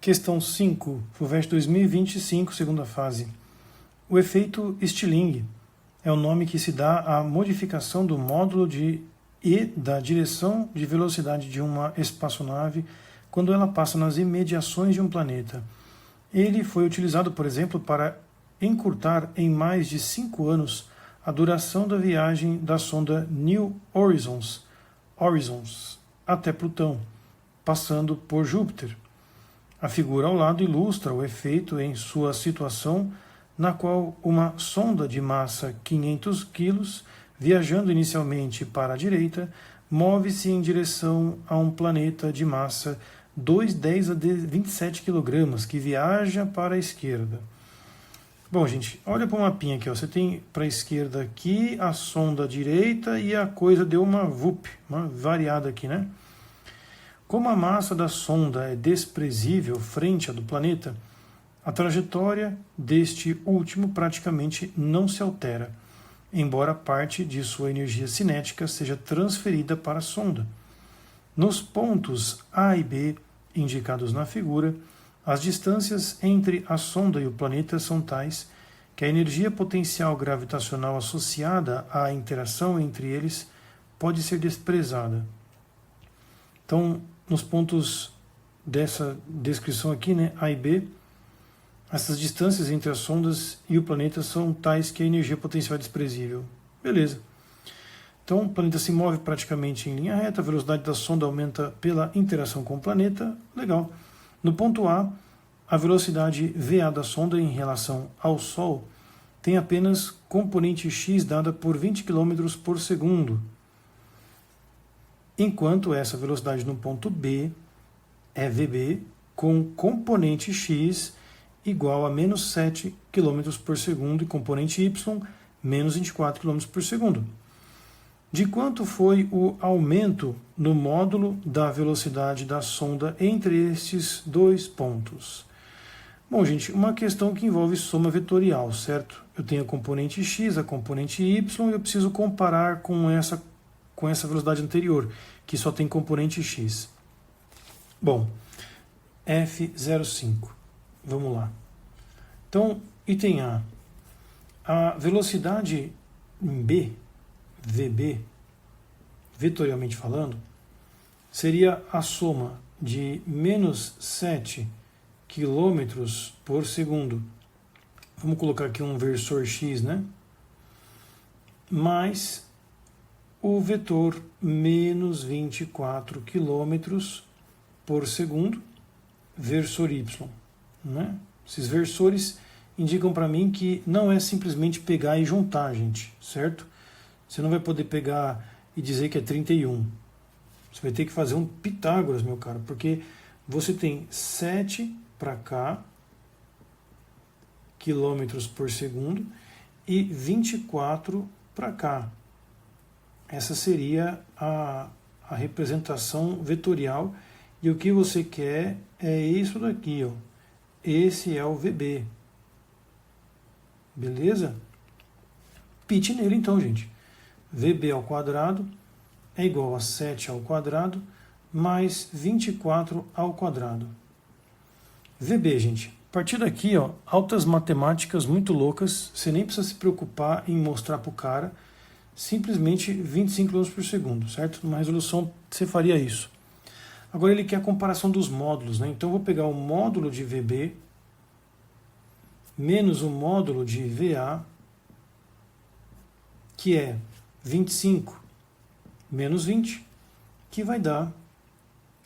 Questão 5, FUVEST 2025, segunda fase. O efeito Stirling é o nome que se dá à modificação do módulo e da direção de velocidade de uma espaçonave quando ela passa nas imediações de um planeta. Ele foi utilizado, por exemplo, para encurtar em mais de 5 anos a duração da viagem da sonda New Horizons até Plutão, passando por Júpiter. A figura ao lado ilustra o efeito em sua situação, na qual uma sonda de massa 500 kg, viajando inicialmente para a direita, move-se em direção a um planeta de massa 2,10 a 27 kg, que viaja para a esquerda. Bom, gente, olha para o mapinha aqui, ó. Você tem para a esquerda aqui a sonda à direita e a coisa deu uma variada aqui, né? Como a massa da sonda é desprezível frente à do planeta, a trajetória deste último praticamente não se altera, embora parte de sua energia cinética seja transferida para a sonda. Nos pontos A e B indicados na figura, as distâncias entre a sonda e o planeta são tais que a energia potencial gravitacional associada à interação entre eles pode ser desprezada. Então, nos pontos dessa descrição aqui, né, A e B, essas distâncias entre as sondas e o planeta são tais que a energia potencial é desprezível. Beleza. Então, o planeta se move praticamente em linha reta, a velocidade da sonda aumenta pela interação com o planeta. Legal. No ponto A, a velocidade VA da sonda em relação ao Sol tem apenas componente x dada por 20 km por segundo, enquanto essa velocidade no ponto B é VB com componente x igual a menos 7 km por segundo e componente y menos 24 km por segundo. De quanto foi o aumento no módulo da velocidade da sonda entre estes dois pontos? Bom, gente, uma questão que envolve soma vetorial, certo? Eu tenho a componente x, a componente y, e eu preciso comparar com essa velocidade anterior, que só tem componente x. Bom, F05. Vamos lá. Então, item A. A velocidade em B, VB, vetorialmente falando, seria a soma de menos 7 km por segundo. Vamos colocar aqui um versor x, né? Mais o vetor menos 24 km por segundo, versor y. Né? Esses versores indicam para mim que não é simplesmente pegar e juntar, gente, certo? Você não vai poder pegar e dizer que é 31. Você vai ter que fazer um Pitágoras, meu caro, porque você tem 7 para cá, quilômetros por segundo, e 24 para cá. Essa seria a representação vetorial, e o que você quer é isso daqui, ó. Esse é o VB. Beleza? Pite nele então, gente. VB ao quadrado é igual a 7 ao quadrado mais 24 ao quadrado. VB, gente. A partir daqui, ó, altas matemáticas muito loucas. Você nem precisa se preocupar em mostrar para o cara. Simplesmente 25 km por segundo, certo? Numa resolução você faria isso. Agora ele quer a comparação dos módulos, né? Então eu vou pegar o módulo de VB menos o módulo de VA, que é 25 menos 20, que vai dar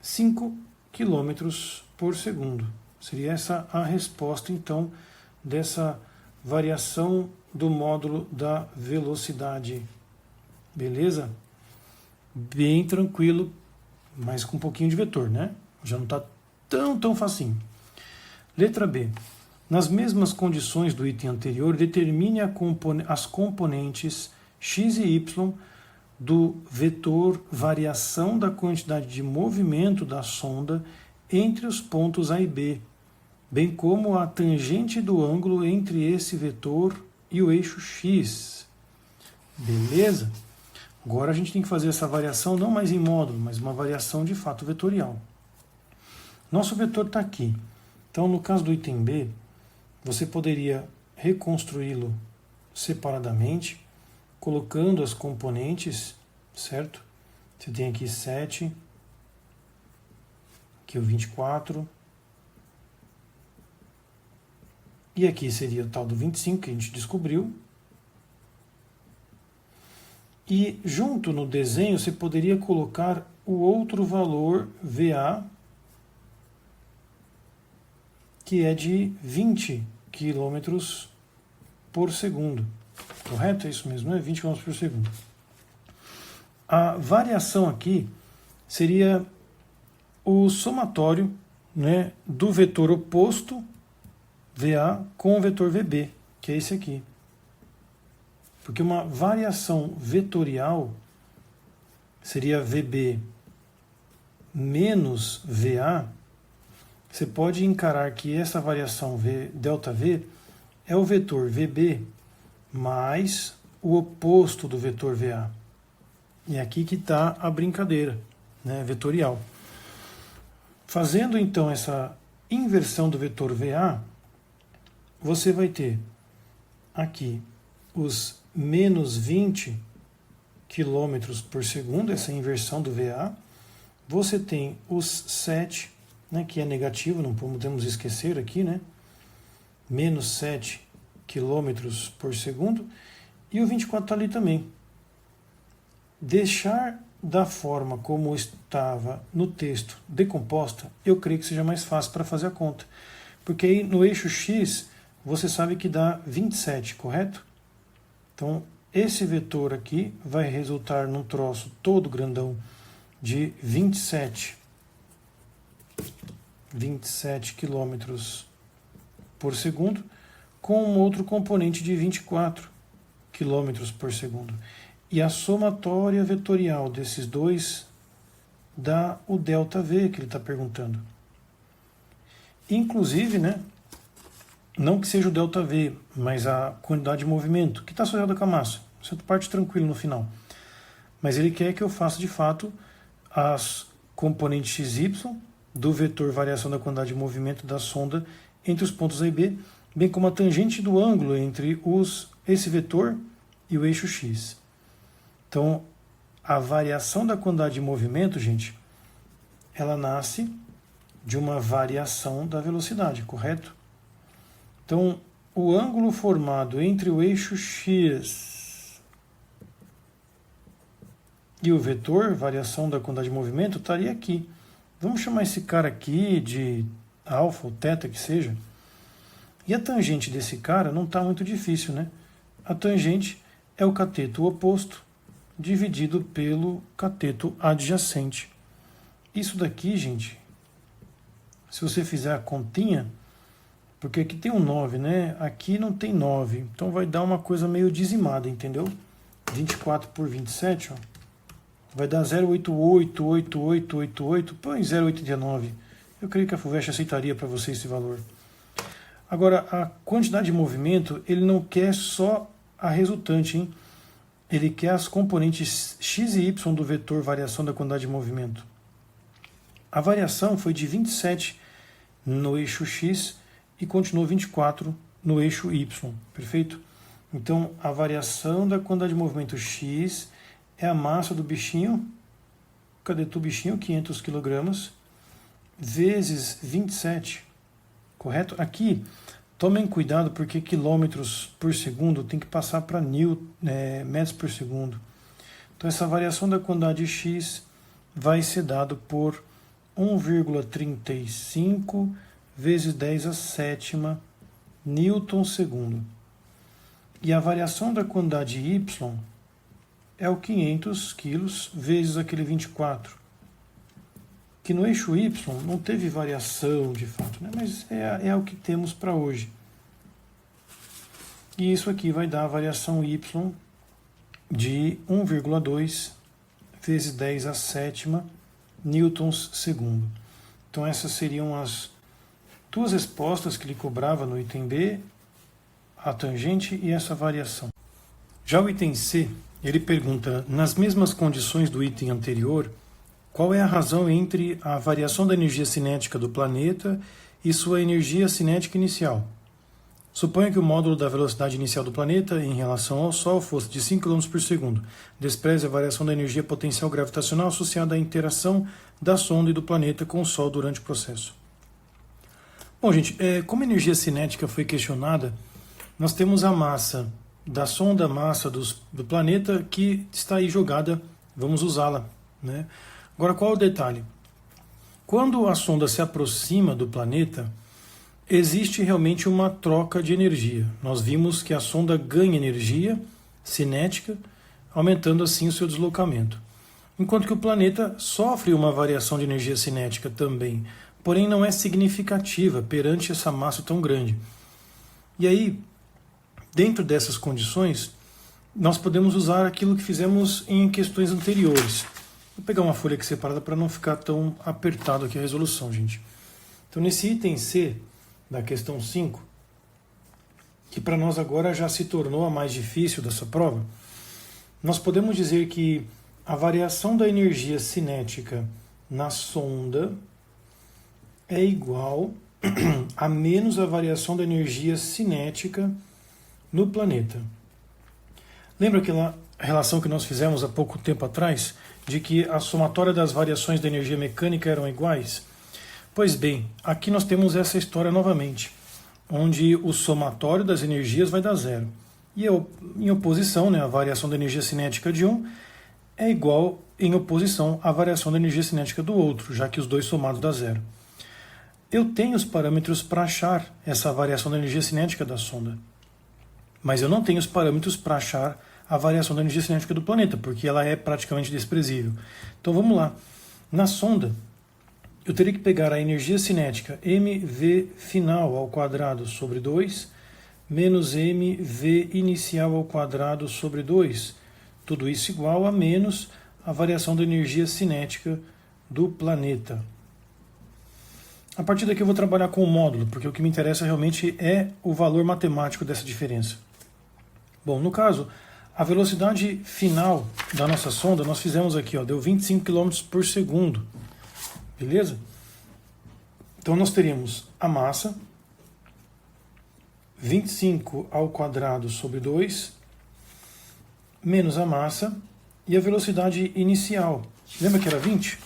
5 km por segundo. Seria essa a resposta, então, dessa variação do módulo da velocidade. Beleza? Bem tranquilo, mas com um pouquinho de vetor, né? Já não está tão facinho. Letra B. Nas mesmas condições do item anterior, determine as componentes x e y do vetor variação da quantidade de movimento da sonda entre os pontos A e B, bem como a tangente do ângulo entre esse vetor e o eixo x. Beleza? Agora a gente tem que fazer essa variação não mais em módulo, mas uma variação de fato vetorial. Nosso vetor está aqui. Então, no caso do item B, você poderia reconstruí-lo separadamente, colocando as componentes, certo? Você tem aqui 7, aqui o 24, e aqui seria o tal do 25 que a gente descobriu. E junto no desenho você poderia colocar o outro valor VA, que é de 20 km por segundo. Correto? É isso mesmo, né? 20 km por segundo. A variação aqui seria o somatório, né, do vetor oposto, VA, com o vetor VB, que é esse aqui. Porque uma variação vetorial seria VB menos VA. Você pode encarar que essa variação ΔV é o vetor VB mais o oposto do vetor VA. E é aqui que está a brincadeira, né, vetorial. Fazendo então essa inversão do vetor VA, você vai ter aqui os menos 20 km por segundo, essa inversão do VA. Você tem os 7, né, que é negativo, não podemos esquecer aqui, né? Menos 7 km por segundo. E o 24 está ali também. Deixar da forma como estava no texto decomposta, eu creio que seja mais fácil para fazer a conta. Porque aí no eixo X, você sabe que dá 27, correto? Então, esse vetor aqui vai resultar num troço todo grandão de 27 km por segundo, com um outro componente de 24 km por segundo. E a somatória vetorial desses dois dá o ΔV que ele está perguntando. Inclusive, né, não que seja o ΔV, mas a quantidade de movimento, que está associada com a massa. Você parte tranquilo no final. Mas ele quer que eu faça, de fato, as componentes XY do vetor variação da quantidade de movimento da sonda entre os pontos A e B, bem como a tangente do ângulo entre esse vetor e o eixo X. Então, a variação da quantidade de movimento, gente, ela nasce de uma variação da velocidade, correto? Então, o ângulo formado entre o eixo X e o vetor, variação da quantidade de movimento, estaria aqui. Vamos chamar esse cara aqui de alfa ou teta, que seja. E a tangente desse cara não está muito difícil, né? A tangente é o cateto oposto dividido pelo cateto adjacente. Isso daqui, gente, se você fizer a continha, porque aqui tem um 9, né? Aqui não tem 9, então vai dar uma coisa meio dizimada, entendeu? 24 por 27, ó, vai dar 0,888888, põe 0,89. Eu creio que a FUVEST aceitaria para você esse valor. Agora, a quantidade de movimento, ele não quer só a resultante, hein? Ele quer as componentes x e y do vetor variação da quantidade de movimento. A variação foi de 27 no eixo x e continuou 24 no eixo y, perfeito? Então, a variação da quantidade de movimento x é a massa do bichinho, cadê tu bichinho? 500 kg, vezes 27, correto? Aqui, tomem cuidado porque quilômetros por segundo tem que passar para metros por segundo. Então essa variação da quantidade x vai ser dado por 1,35 vezes 10 a sétima newton segundo. E a variação da quantidade y é o 500 quilos vezes aquele 24. Que no eixo Y não teve variação de fato, né? Mas é o que temos para hoje. E isso aqui vai dar a variação Y de 1,2 vezes 10 a sétima newtons segundo. Então essas seriam as duas respostas que ele cobrava no item B, a tangente e essa variação. Já o item C, ele pergunta, nas mesmas condições do item anterior, qual é a razão entre a variação da energia cinética do planeta e sua energia cinética inicial. Suponha que o módulo da velocidade inicial do planeta em relação ao Sol fosse de 5 km por segundo. Despreze a variação da energia potencial gravitacional associada à interação da sonda e do planeta com o Sol durante o processo. Bom, gente, como a energia cinética foi questionada, nós temos a massa da sonda, a massa do planeta que está aí jogada, vamos usá-la, né? Agora, qual é o detalhe? Quando a sonda se aproxima do planeta, existe realmente uma troca de energia. Nós vimos que a sonda ganha energia cinética, aumentando assim o seu deslocamento. Enquanto que o planeta sofre uma variação de energia cinética também, porém não é significativa perante essa massa tão grande. E aí, dentro dessas condições, nós podemos usar aquilo que fizemos em questões anteriores. Vou pegar uma folha aqui separada para não ficar tão apertado aqui a resolução, gente. Então, nesse item C da questão 5, que para nós agora já se tornou a mais difícil dessa prova, nós podemos dizer que a variação da energia cinética na sonda é igual a menos a variação da energia cinética no planeta. Lembra aquela relação que nós fizemos há pouco tempo atrás, de que a somatória das variações da energia mecânica eram iguais? Pois bem, aqui nós temos essa história novamente, onde o somatório das energias vai dar zero. E em oposição, né, a variação da energia cinética de um é igual em oposição à variação da energia cinética do outro, já que os dois somados dá zero. Eu tenho os parâmetros para achar essa variação da energia cinética da sonda, mas eu não tenho os parâmetros para achar a variação da energia cinética do planeta, porque ela é praticamente desprezível. Então vamos lá. Na sonda, eu teria que pegar a energia cinética mv final ao quadrado sobre 2 menos mv inicial ao quadrado sobre 2. Tudo isso igual a menos a variação da energia cinética do planeta. A partir daqui eu vou trabalhar com o módulo, porque o que me interessa realmente é o valor matemático dessa diferença. Bom, no caso, a velocidade final da nossa sonda, nós fizemos aqui, ó, deu 25 km por segundo. Beleza? Então nós teríamos a massa, 25 ao quadrado sobre 2, menos a massa, e a velocidade inicial. Lembra que era 20?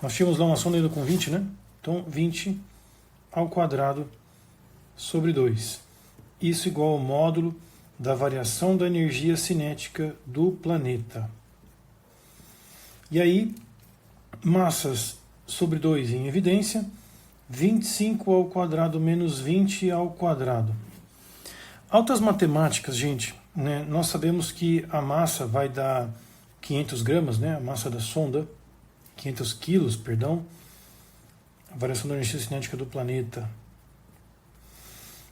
Nós tínhamos lá uma sonda indo com 20, né? Então 20 ao quadrado sobre 2. Isso igual ao módulo da variação da energia cinética do planeta. E aí, massas sobre 2 em evidência, 25 ao quadrado menos 20 ao quadrado. Altas matemáticas, gente, né? Nós sabemos que a massa vai dar 500 gramas, né? A massa da sonda, 500 quilos, perdão, a variação da energia cinética do planeta.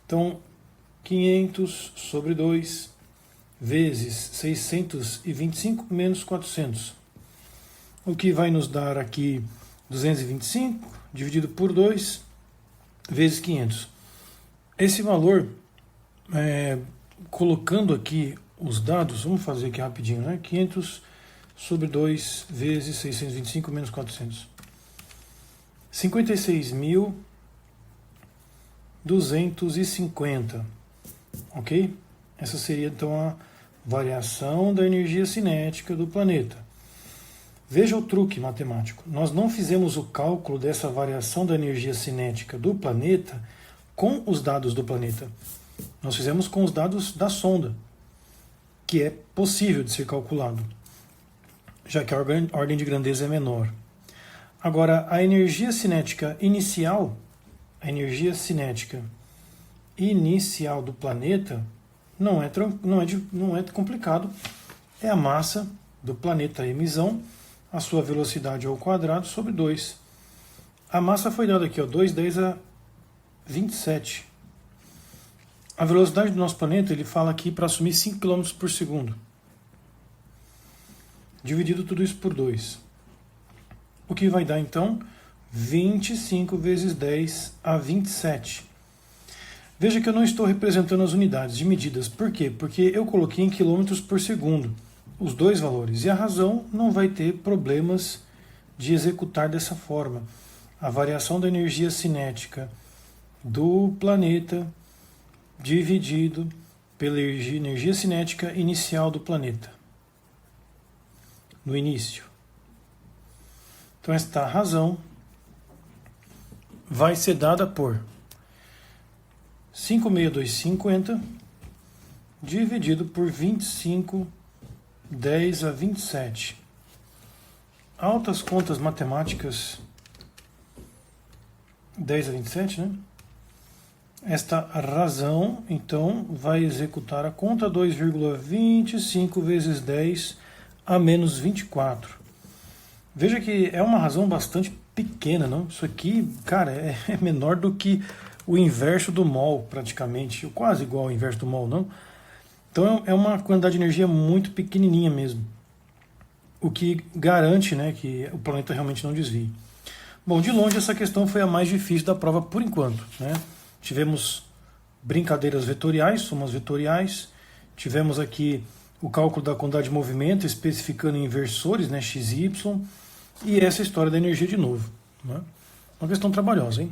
Então, 500 sobre 2 vezes 625 menos 400. O que vai nos dar aqui 225 dividido por 2 vezes 500. Esse valor, colocando aqui os dados, vamos fazer aqui rapidinho, né? 500 sobre 2 vezes 625 menos 400. 56.250. Ok? Essa seria então a variação da energia cinética do planeta. Veja o truque matemático. Nós não fizemos o cálculo dessa variação da energia cinética do planeta com os dados do planeta. Nós fizemos com os dados da sonda, que é possível de ser calculado, já que a ordem de grandeza é menor. Agora, a energia cinética inicial, do planeta não é complicado. É a massa do planeta emissão, a sua velocidade ao quadrado sobre 2. A massa foi dada aqui, ó, 2,10 a 27. A velocidade do nosso planeta, ele fala aqui para assumir 5 km por segundo. Dividido tudo isso por 2. O que vai dar, então, 25 vezes 10 a 27. Veja que eu não estou representando as unidades de medidas. Por quê? Porque eu coloquei em quilômetros por segundo os dois valores. E a razão não vai ter problemas de executar dessa forma. A variação da energia cinética do planeta dividido pela energia cinética inicial do planeta. No início. Então esta razão vai ser dada por 56250 dividido por 25, 10 a 27. Altas contas matemáticas, 10 a 27, né? Esta razão, então, vai executar a conta 2,25 vezes 10 a menos 24. Veja que é uma razão bastante pequena, não? Isso aqui, cara, é menor do que o inverso do mol, praticamente, quase igual ao inverso do mol, não? Então é uma quantidade de energia muito pequenininha mesmo, o que garante, né, que o planeta realmente não desvie. Bom, de longe essa questão foi a mais difícil da prova por enquanto, né? Tivemos brincadeiras vetoriais, somas vetoriais, tivemos aqui o cálculo da quantidade de movimento, especificando em inversores, né, x e y, e essa história da energia de novo, né? Uma questão trabalhosa, hein?